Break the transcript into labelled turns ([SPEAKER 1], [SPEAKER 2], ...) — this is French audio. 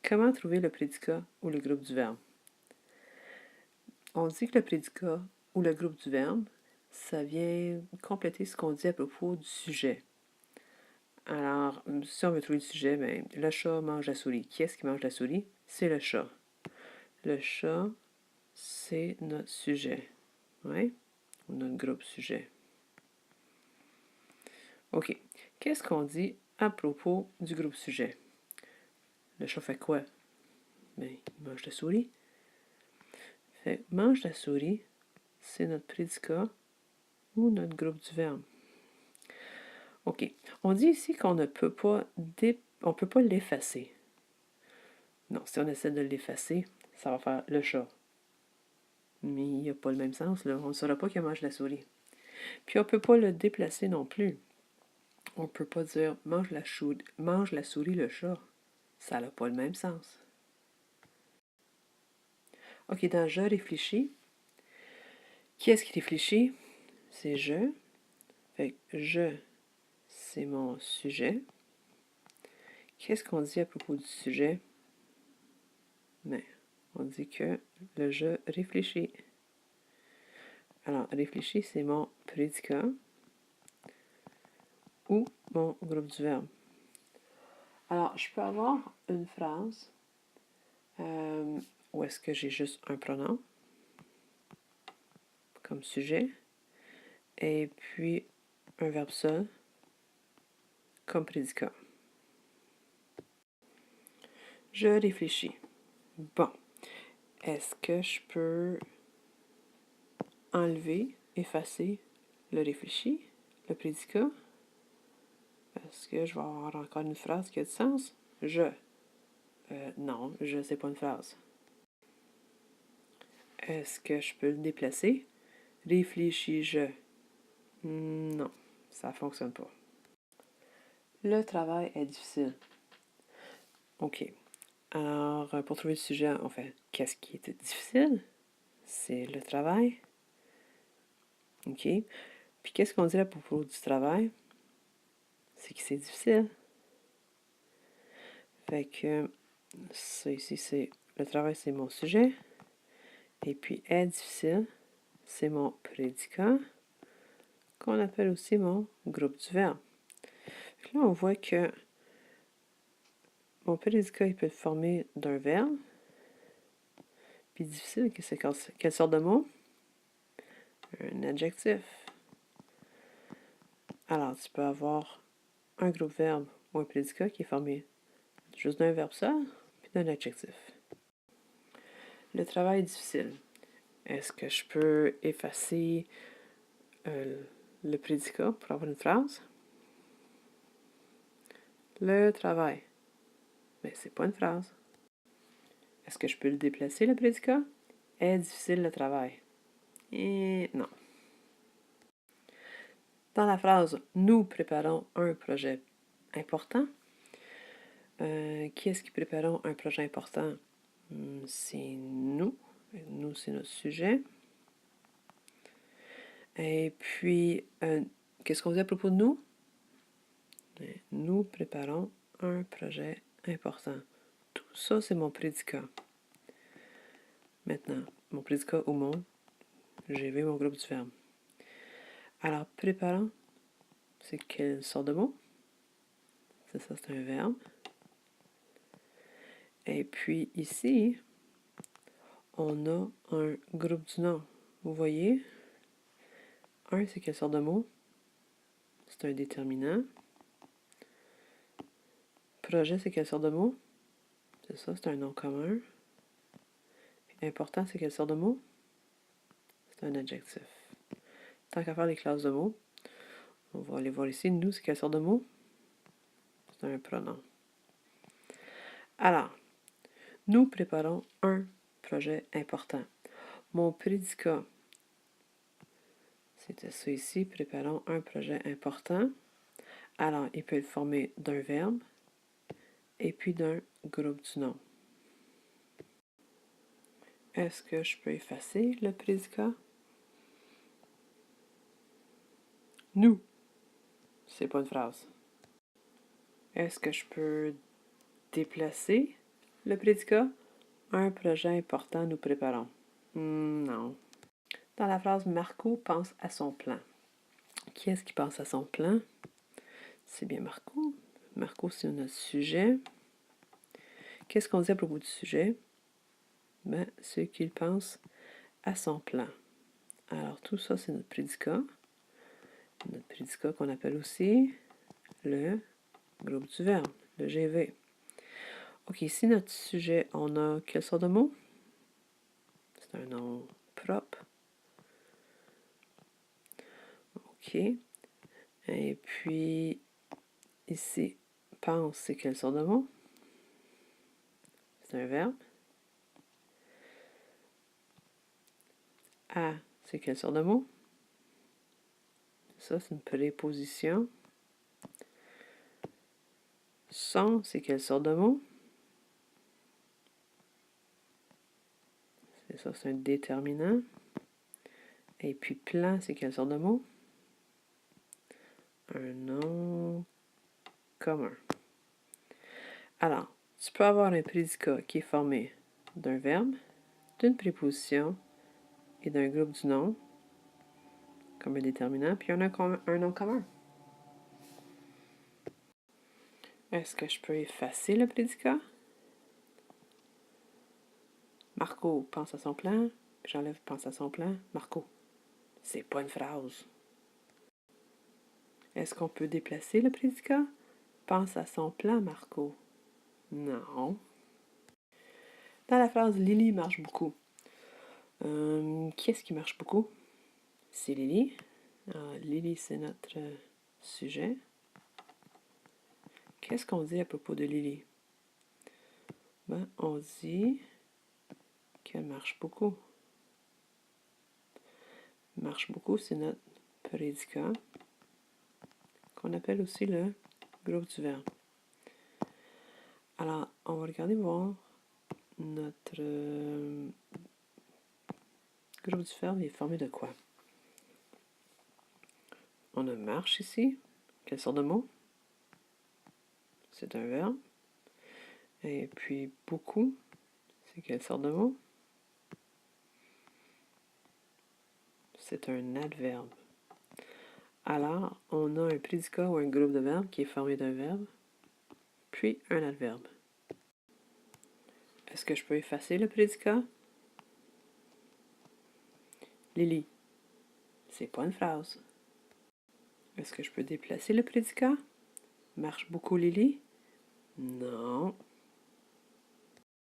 [SPEAKER 1] Comment trouver le prédicat ou le groupe du verbe? On dit que le prédicat ou le groupe du verbe, ça vient compléter ce qu'on dit à propos du sujet. Alors, si on veut trouver le sujet, ben, le chat mange la souris. Qui est-ce qui mange la souris? C'est le chat. Le chat, c'est notre sujet. Oui? Ou notre groupe sujet. OK. Qu'est-ce qu'on dit à propos du groupe sujet? Le chat fait quoi? Ben, il mange la souris. Fait mange la souris, c'est notre prédicat ou notre groupe du verbe. OK. On dit ici qu'on ne peut pas on peut pas l'effacer. Non, si on essaie de l'effacer, ça va faire le chat. Mais il n'y a pas le même sens, là. On ne saura pas qu'il mange la souris. Puis on ne peut pas le déplacer non plus. On ne peut pas dire mange la souris le chat. Ça n'a pas le même sens. OK, dans je réfléchis, qui est-ce qui réfléchit? C'est je. Fait que je, c'est mon sujet. Qu'est-ce qu'on dit à propos du sujet? Ben, on dit que le je réfléchit. Alors, réfléchis, c'est mon prédicat ou mon groupe du verbe. Alors, je peux avoir une phrase où est-ce que j'ai juste un pronom comme sujet et puis un verbe seul comme prédicat. Je réfléchis. Bon, est-ce que je peux enlever, effacer le réfléchi, le prédicat? Est-ce que je vais avoir encore une phrase qui a du sens? Je. Non, je, c'est pas une phrase. Est-ce que je peux le déplacer? Réfléchis-je. Non, ça fonctionne pas. Le travail est difficile. OK. Alors, pour trouver le sujet, on fait qu'est-ce qui était difficile? C'est le travail. OK. Puis qu'est-ce qu'on dit à propos du travail? C'est que c'est difficile. Fait que ça ici, c'est le travail, c'est mon sujet. Et puis est difficile, c'est mon prédicat, qu'on appelle aussi mon groupe du verbe. Là, on voit que mon prédicat, il peut être formé d'un verbe. Puis difficile, c'est quelle sorte de mot? Un adjectif. Alors, tu peux avoir un groupe verbe ou un prédicat qui est formé juste d'un verbe seul, puis d'un adjectif. Le travail est difficile. Est-ce que je peux effacer le prédicat pour avoir une phrase? Le travail. Mais c'est pas une phrase. Est-ce que je peux le déplacer, le prédicat? Est difficile le travail. Et non. Dans la phrase « Nous préparons un projet important », qui est-ce qui préparons un projet important? C'est nous. Nous, c'est notre sujet. Et puis, qu'est-ce qu'on dit à propos de nous? Nous préparons un projet important. Tout ça, c'est mon prédicat. Maintenant, mon prédicat ou mon GV, mon groupe du verbe. Alors, préparant, c'est quelle sorte de mot? C'est ça, c'est un verbe. Et puis ici, on a un groupe du nom. Vous voyez? Un, c'est quelle sorte de mot? C'est un déterminant. Projet, c'est quelle sorte de mot? C'est ça, c'est un nom commun. Puis important, c'est quelle sorte de mot? C'est un adjectif. Tant qu'à faire les classes de mots, on va aller voir ici. Nous, c'est quelle sorte de mot? C'est un pronom. Alors, nous préparons un projet important. Mon prédicat, c'était ça ici, préparons un projet important. Alors, il peut être formé d'un verbe et puis d'un groupe du nom. Est-ce que je peux effacer le prédicat? Nous, c'est pas une phrase. Est-ce que je peux déplacer Le prédicat, un projet important nous préparons. Non. Dans la phrase, Marco pense à son plan. Qui est-ce qui pense à son plan? C'est bien Marco. Marco, c'est notre sujet. Qu'est-ce qu'on dit à propos du sujet? Ben, c'est qu'il pense à son plan. Alors, tout ça, c'est notre prédicat. Notre prédicat qu'on appelle aussi le groupe du verbe, le GV. OK, ici, notre sujet, on a quelle sorte de mot? C'est un nom propre. OK. Et puis, ici, pense, c'est quelle sorte de mot? C'est un verbe. À, c'est quelle sorte de mot? Ça, c'est une préposition. Son, c'est quelle sorte de mot? C'est ça, c'est un déterminant. Et puis plan, c'est quelle sorte de mot? Un nom commun. Alors, tu peux avoir un prédicat qui est formé d'un verbe, d'une préposition et d'un groupe du nom, comme un déterminant, puis un nom commun. Est-ce que je peux effacer le prédicat? Marco pense à son plan, puis j'enlève pense à son plan. Marco. C'est pas une phrase. Est-ce qu'on peut déplacer le prédicat? Pense à son plan, Marco. Non. Dans la phrase Lily marche beaucoup. Qui est-ce qui marche beaucoup? C'est Lily. Lily, c'est notre sujet. Qu'est-ce qu'on dit à propos de Lily? Ben, on dit qu'elle marche beaucoup. Marche beaucoup, c'est notre prédicat, qu'on appelle aussi le groupe du verbe. Alors, on va regarder voir notre groupe du verbe est formé de quoi? On a marche ici. Quelle sorte de mot? C'est un verbe. Et puis beaucoup, c'est quelle sorte de mot? C'est un adverbe. Alors, on a un prédicat ou un groupe de verbes qui est formé d'un verbe, puis un adverbe. Est-ce que je peux effacer le prédicat? Lily. C'est pas une phrase. Est-ce que je peux déplacer le prédicat? Marche beaucoup Lily? Non.